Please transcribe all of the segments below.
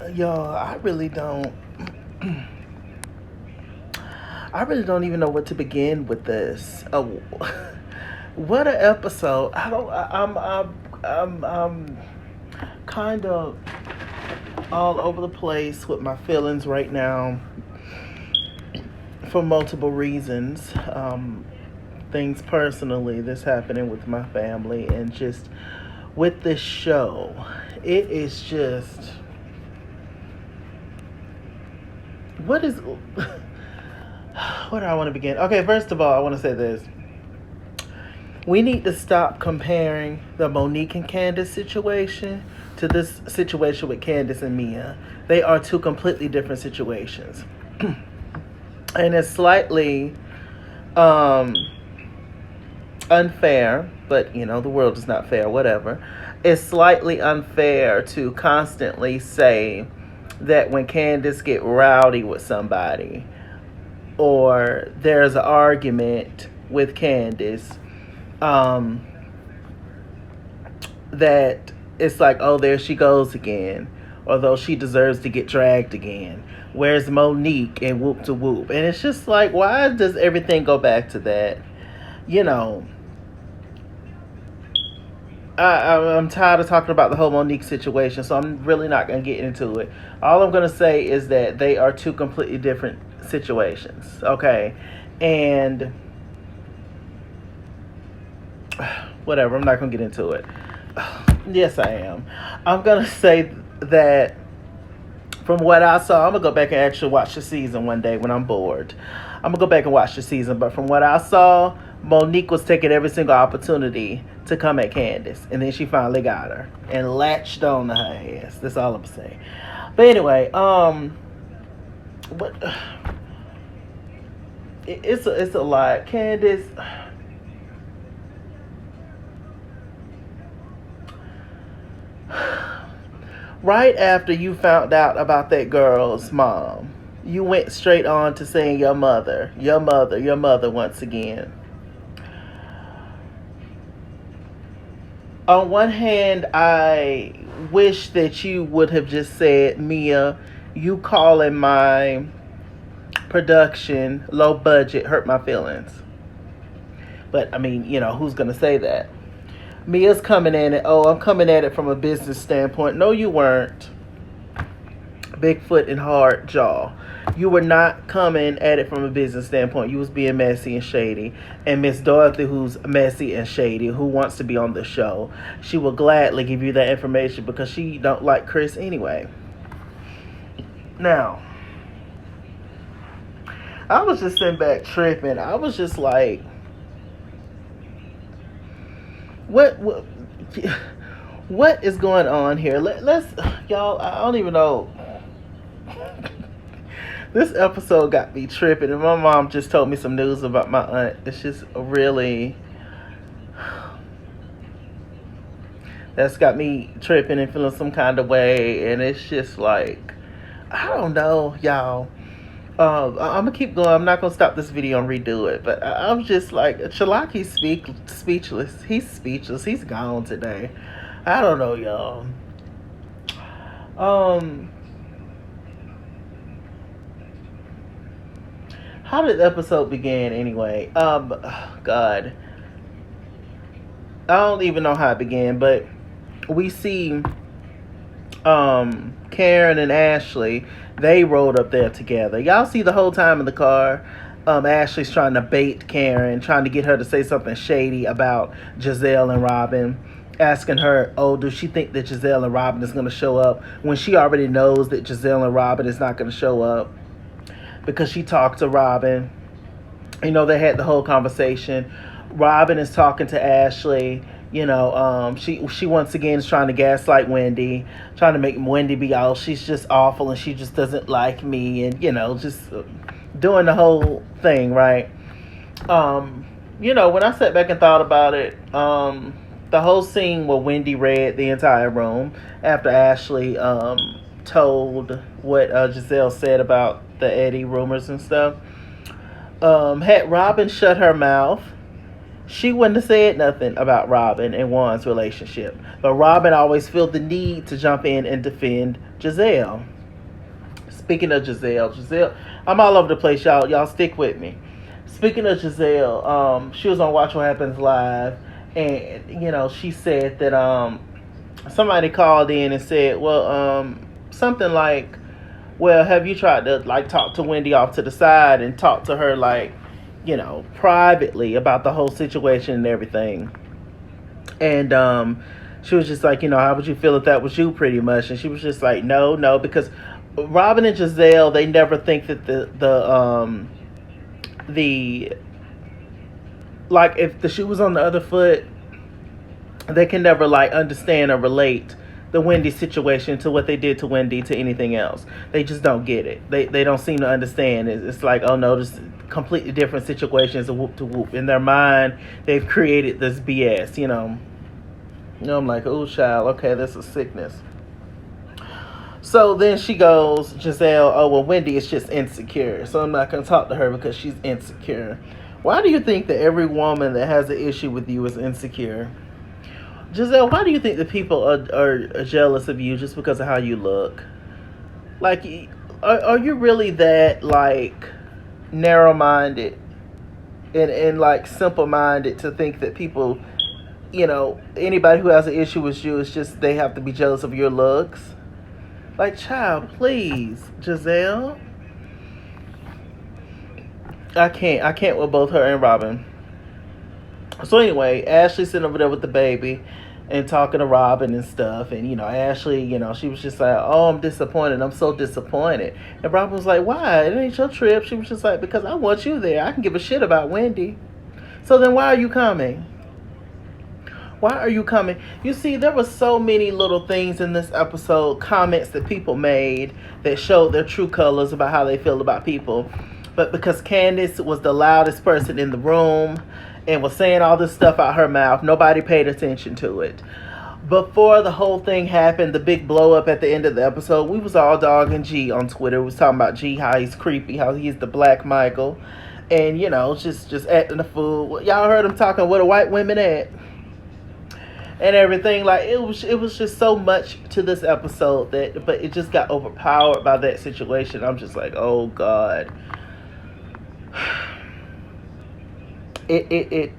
Y'all, I really don't even know where to begin with this. Oh, what an episode! I don't. I'm kind of all over the place with my feelings right now for multiple reasons. Things personally that's happening with my family, and just with this show, it is just what is. Where do I want to begin? Okay, first of all, I want to say this. We need to stop comparing the Monique and Candace situation to this situation with Candace and Mia. They are two completely different situations. And it's slightly um, unfair, but the world is not fair, whatever. It's slightly unfair to constantly say that when Candace get rowdy with somebody or there's an argument with Candace, um, that it's like, oh, there she goes again, although she deserves to get dragged again. Where's Monique and whoop to whoop? And it's just like, why does everything go back to that? You know, I'm tired of talking about the whole Monique situation, so I'm really not going to get into it. All I'm going to say is that they are two completely different situations, okay? And whatever, I'm not going to get into it. Yes, I am. I'm going to say that from what I saw, I'm going to go back and actually watch the season one day when I'm bored. I'm going to go back and watch the season, but from what I saw, Monique was taking every single opportunity to come at Candace, and then she finally got her and latched on to her ass. That's all I'm saying. But anyway, what? It's a lot. Candace. Right after you found out about that girl's mom, you went straight on to saying your mother once again. On one hand, I wish that you would have just said, Mia, you calling my production low budget hurt my feelings. But I mean, who's gonna say that? Mia's coming in and, oh, I'm coming at it from a business standpoint. No, you weren't. Bigfoot and hard jaw. You were not coming at it from a business standpoint. You was being messy and shady. And Miss Dorothy, who's messy and shady, who wants to be on the show, she will gladly give you that information because she don't like Chris anyway. Now, I was just sitting back tripping. I was just like, what is going on here? Let's, y'all, I don't even know. This episode got me tripping, and my mom just told me some news about my aunt. It's just really, that's got me tripping and feeling some kind of way, and it's just like, I don't know, y'all. I'm gonna keep going. I'm not gonna stop this video and redo it, but I'm just like, Chalaki's speechless. He's speechless. He's gone today. I don't know, y'all. How did the episode begin anyway? God, I don't even know how it began, but we see Karen and Ashley. They rode up there together. Y'all see the whole time in the car, Ashley's trying to bait Karen, trying to get her to say something shady about Giselle and Robin, asking her, oh, does she think that Giselle and Robin is going to show up, when she already knows that Giselle and Robin is not going to show up because she talked to Robin. They had the whole conversation. Robin is talking to Ashley. She once again is trying to gaslight Wendy, trying to make Wendy be all, she's just awful and she just doesn't like me, and just doing the whole thing, right? When I sat back and thought about it, the whole scene where Wendy read the entire room after Ashley told what Giselle said about the Eddie rumors and stuff, had Robin shut her mouth, she wouldn't have said nothing about Robin and Juan's relationship. But Robin always felt the need to jump in and defend Giselle. Speaking of Giselle, I'm all over the place, y'all. Y'all stick with me. Speaking of Giselle, she was on Watch What Happens Live, and she said that somebody called in and said, well, something like, well, have you tried to like talk to Wendy off to the side and talk to her like, privately about the whole situation and everything? And she was just like, how would you feel if that was you, pretty much? And she was just like, no, because Robin and Giselle, they never think that the like if the shoe was on the other foot, they can never like understand or relate the Wendy situation to what they did to Wendy to anything else. They just don't get it. They don't seem to understand. It's like, oh no, this completely different situations, a whoop to whoop. In their mind, they've created this BS, I'm like, oh child, okay, this is sickness. So then she goes, Giselle, oh well, Wendy is just insecure, so I'm not going to talk to her because she's insecure. Why do you think that every woman that has an issue with you is insecure? Giselle, why do you think that people are jealous of you just because of how you look? Like, are you really that, like, narrow-minded and like, simple-minded to think that people, anybody who has an issue with you is just, they have to be jealous of your looks? Like, child, please, Giselle. I can't with both her and Robin. So anyway, Ashley's sitting over there with the baby and talking to Robin and stuff. And, Ashley, she was just like, oh, I'm disappointed. I'm so disappointed. And Robin was like, why? It ain't your trip. She was just like, because I want you there. I can give a shit about Wendy. So then why are you coming? Why are you coming? You see, there were so many little things in this episode, comments that people made that showed their true colors about how they feel about people. But because Candace was the loudest person in the room and was saying all this stuff out her mouth, nobody paid attention to it. Before the whole thing happened, the big blow up at the end of the episode, we was all dogging G on Twitter. We was talking about G, how he's creepy, how he's the Black Michael. And, just acting a fool. Y'all heard him talking where the white women at. And everything. Like, it was just so much to this episode but it just got overpowered by that situation. I'm just like, oh God. It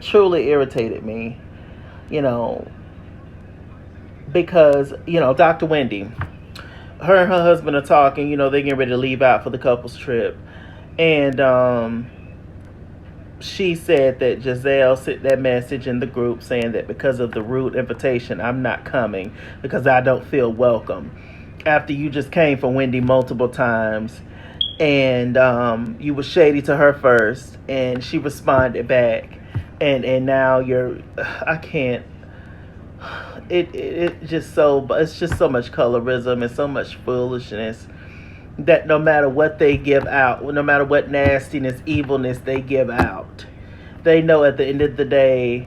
truly irritated me, because, Dr. Wendy, her and her husband are talking, they're getting ready to leave out for the couples trip. And, she said that Giselle sent that message in the group saying that because of the rude invitation, I'm not coming because I don't feel welcome. After you just came for Wendy multiple times and you were shady to her first and she responded back and now I can't. It's just so much colorism and so much foolishness that no matter what they give out, no matter what nastiness, evilness they give out, they know at the end of the day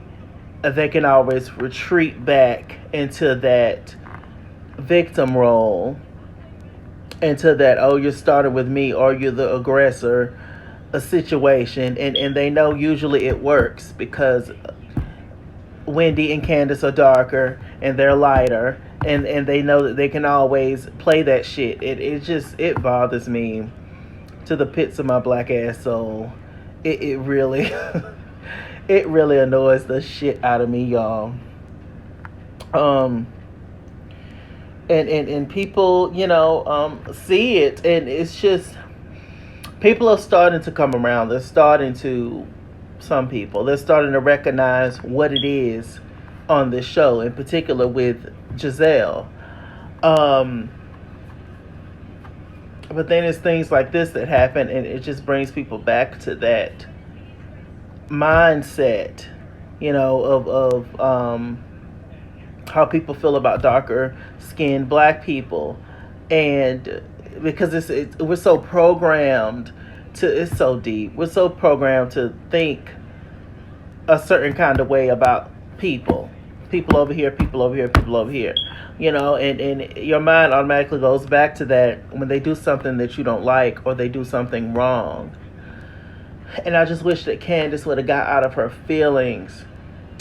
they can always retreat back into that victim role, into that, oh, you're starting with me or you're the aggressor, a situation, and they know usually it works because Wendy and Candace are darker and they're lighter, and they know that they can always play that shit. It bothers me to the pits of my black ass soul. It really it really annoys the shit out of me, y'all. And people, see it, and it's just, people are starting to come around. They're starting to recognize what it is on this show, in particular with Giselle. But then it's things like this that happen, and it just brings people back to that mindset, of how people feel about darker skinned black people. And because we're so programmed it's so deep. We're so programmed to think a certain kind of way about people. People over here, people over here, people over here. And your mind automatically goes back to that when they do something that you don't like or they do something wrong. And I just wish that Candace would have got out of her feelings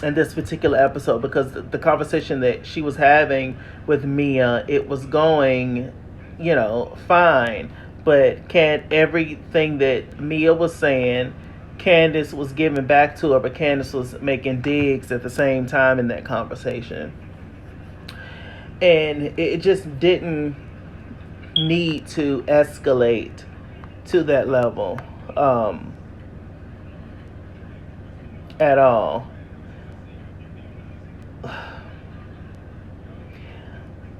in this particular episode, because the conversation that she was having with Mia, it was going, fine. But everything that Mia was saying, Candace was giving back to her, but Candace was making digs at the same time in that conversation. And it just didn't need to escalate to that level at all.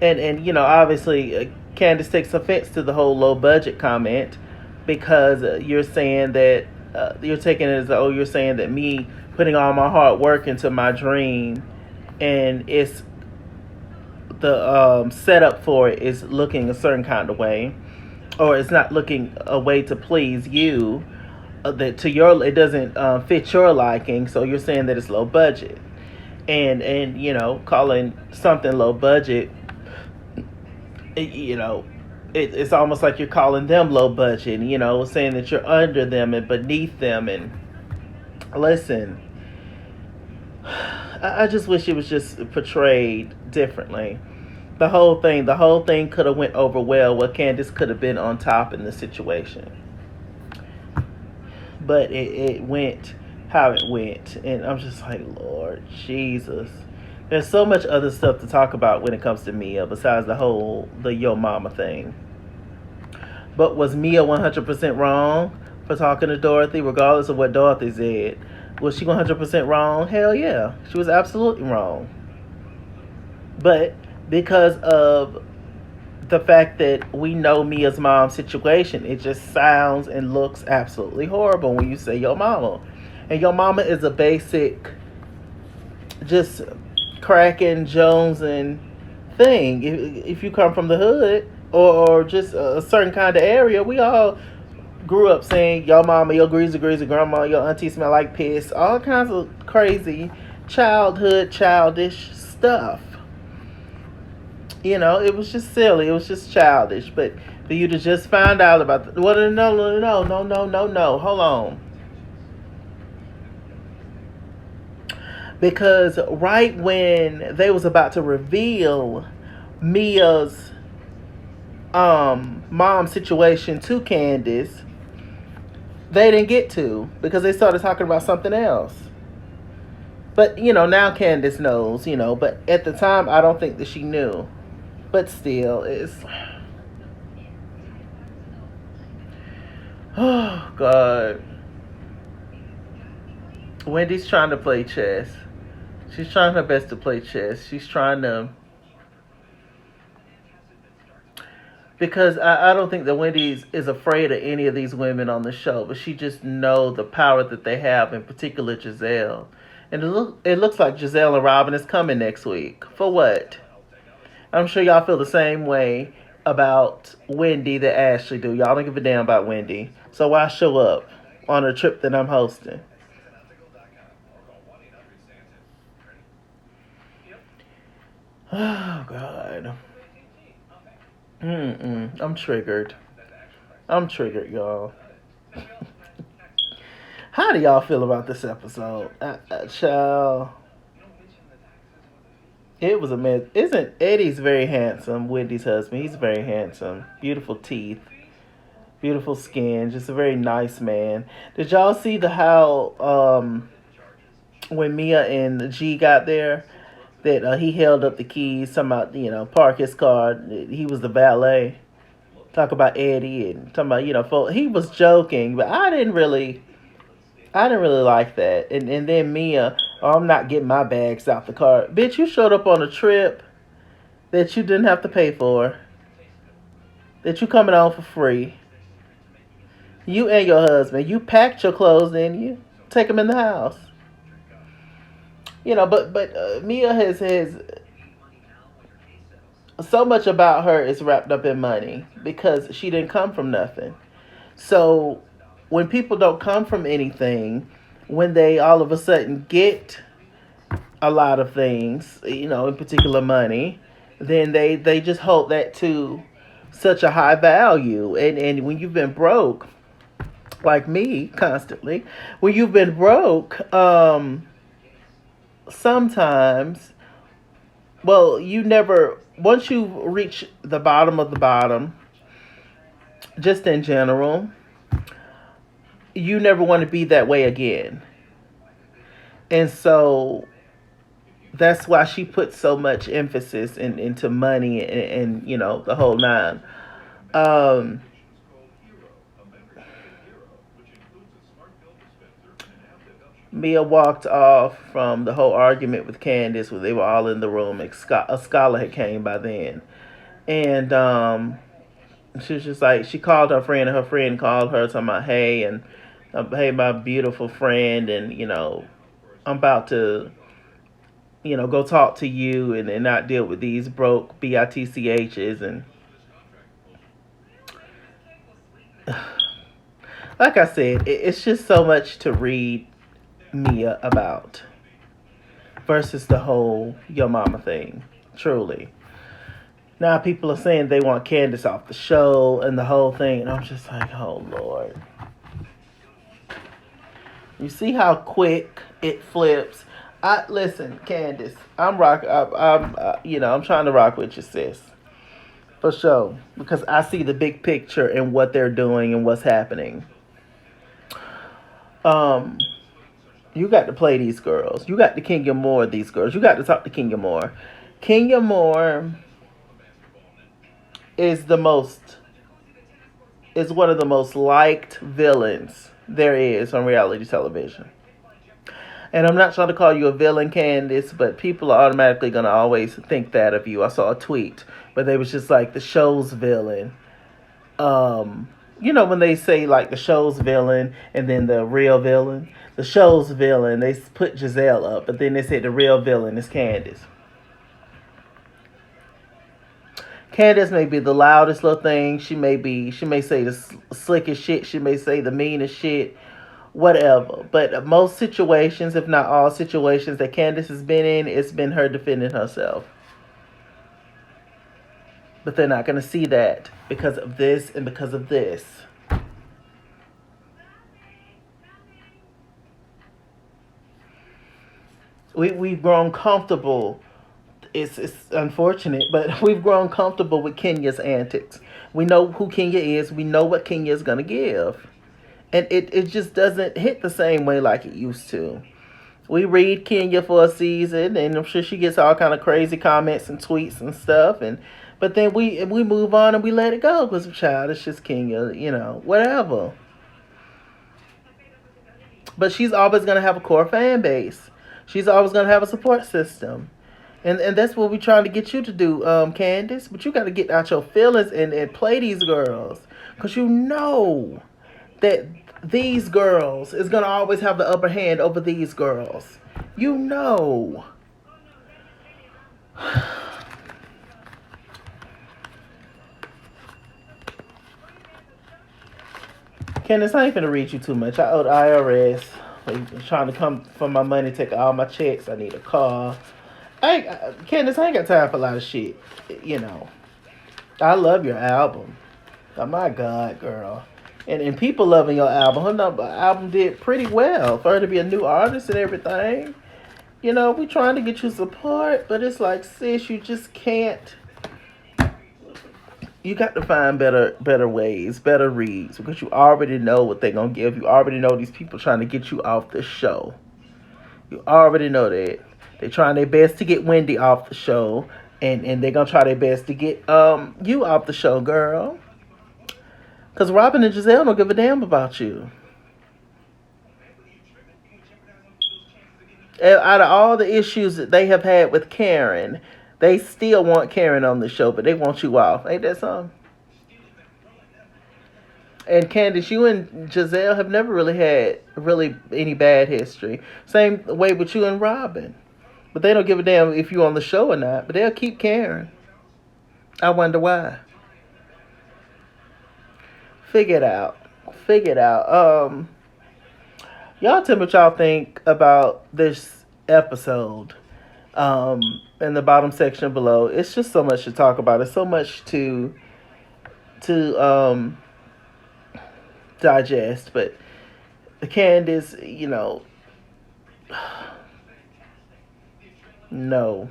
And obviously, Candace takes offense to the whole low budget comment, because you're saying that you're taking it as, oh, you're saying that me putting all my hard work into my dream, and it's the setup for it is looking a certain kind of way, or it's not looking a way to please you, that to your, it doesn't fit your liking, so you're saying that it's low budget. And calling something low budget, it's almost like you're calling them low budget, saying that you're under them and beneath them. And listen, I just wish it was just portrayed differently. The whole thing could have went over well, where Candace could have been on top in the situation. But it went how it went, and I'm just like, Lord Jesus. There's so much other stuff to talk about when it comes to Mia, besides the Yo Mama thing. But was Mia 100% wrong for talking to Dorothy, regardless of what Dorothy said? Was she 100% wrong? Hell yeah. She was absolutely wrong. But because of the fact that we know Mia's mom's situation, it just sounds and looks absolutely horrible when you say Yo Mama. And Yo Mama is a basic, just cracking Jones and thing. If you come from the hood, or just a certain kind of area, we all grew up saying Yo Mama, your greasy grandma, your auntie smell like piss, all kinds of crazy childish stuff. It was just silly, it was just childish. But for you to just find out about no, hold on. Because right when they was about to reveal Mia's mom situation to Candace, they didn't get to, because they started talking about something else. But now Candace knows, but at the time I don't think that she knew. But still, it's, oh God. Wendy's trying to play chess. She's trying her best to play chess. She's trying to... Because I don't think that Wendy's is afraid of any of these women on the show, but she just knows the power that they have, in particular Giselle. And it looks like Giselle and Robin is coming next week. For what? I'm sure y'all feel the same way about Wendy that Ashley do. Y'all don't give a damn about Wendy. So why show up on a trip that I'm hosting? Oh, God. I'm triggered. Y'all. How do y'all feel about this episode? Child. It was a mess. Isn't Eddie's very handsome? Wendy's husband. He's very handsome. Beautiful teeth. Beautiful skin. Just a very nice man. Did y'all see how when Mia and G got there, that he held up the keys, talking about, park his car. He was the valet. Talk about Eddie and talking about, he was joking, but I didn't really like that. And then Mia, oh, I'm not getting my bags out the car. Bitch, you showed up on a trip that you didn't have to pay for, that you coming on for free. You and your husband, you packed your clothes and you take them in the house. But Mia has so much about her is wrapped up in money, because she didn't come from nothing. So when people don't come from anything, when they all of a sudden get a lot of things, in particular money, then they just hold that to such a high value. And when you've been broke, like me constantly, when you've been broke, sometimes, well, you never, once you reach the bottom of the bottom, just in general, you never want to be that way again. And so that's why she put so much emphasis into money and the whole nine. Um, Mia walked off from the whole argument with Candace where they were all in the room. A scholar had came by then, and she was just like, she called her friend, and her friend called her talking about, hey, and hey, my beautiful friend, and I'm about to go talk to you and not deal with these broke bitchs. And like I said, it's just so much to read Mia about versus the whole Yo Mama thing. Truly. Now people are saying they want Candace off the show and the whole thing, and I'm just like, oh Lord. You see how quick it flips. I listen, Candace. I'm rock. I'm trying to rock with you, sis, for sure, because I see the big picture and what they're doing and what's happening. Um, you got to play these girls. You got to Kenya Moore these girls. You got to talk to Kenya Moore. Kenya Moore is one of the most liked villains there is on reality television. And I'm not trying to call you a villain, Candace, but people are automatically going to always think that of you. I saw a tweet, but they was just like the show's villain. When they say like the show's villain and then the real villain, the show's villain, they put Giselle up, but then they said the real villain is Candace. Candace may be the loudest little thing. She may say the slickest shit. She may say the meanest shit, whatever. But most situations, if not all situations that Candace has been in, it's been her defending herself. But they're not going to see that because of this and because of this. We've grown comfortable. It's unfortunate, but we've grown comfortable with Kenya's antics. We know who Kenya is. We know what Kenya is going to give. And it just doesn't hit the same way like it used to. We read Kenya for a season, and I'm sure she gets all kind of crazy comments and tweets and stuff. But then we move on and we let it go because child, it's just Kenya, whatever. But she's always going to have a core fan base. She's always going to have a support system. And that's what we're trying to get you to do, Candace. But you got to get out your feelings and play these girls. Because you know that these girls is going to always have the upper hand over these girls. You know. Candace, I ain't finna read you too much. I owe the IRS. They trying to come for my money, take all my checks. I need a car. Candace, I ain't got time for a lot of shit. I love your album. Oh my God, girl. And people loving your album. Her album did pretty well for her to be a new artist and everything. We trying to get you support, but it's like, sis, you just can't. You got to find better ways, better reads, because you already know what they're going to give. You already know these people trying to get you off the show. You already know that. They're trying their best to get Wendy off the show, and they're going to try their best to get you off the show, girl. Because Robin and Giselle don't give a damn about you. Out of all the issues that they have had with Karen, they still want Karen on the show, but they want you off. Ain't that something? And Candace, you and Giselle have never really had any bad history. Same way with you and Robin. But they don't give a damn if you're on the show or not, but they'll keep Karen. I wonder why. Figure it out. Y'all tell me what y'all think about this episode. In the bottom section below. It's just so much to talk about. It's so much to digest. But Candace, no.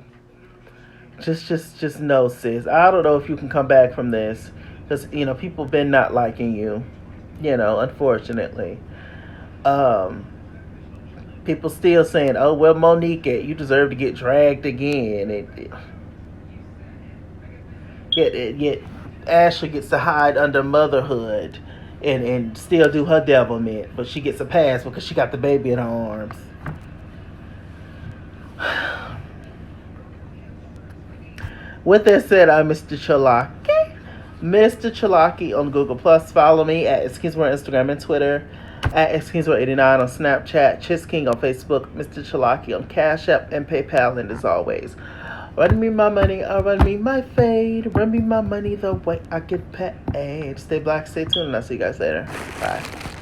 Just no, sis. I don't know if you can come back from this because people been not liking you. Unfortunately, um, people still saying, "Oh well, Monique, you deserve to get dragged again." Yet Ashley gets to hide under motherhood and still do her devilment, but she gets a pass because she got the baby in her arms. With that said, I'm MrChalaki. MrChalaki on Google Plus. Follow me at Skinsmore on Instagram and Twitter. At Skinsmore89 on Snapchat. Chisking on Facebook. MrChalaki on Cash App and PayPal. And as always, run me my money, I'll run me my fade. Run me my money the way I get paid. Stay black, stay tuned, and I'll see you guys later. Bye.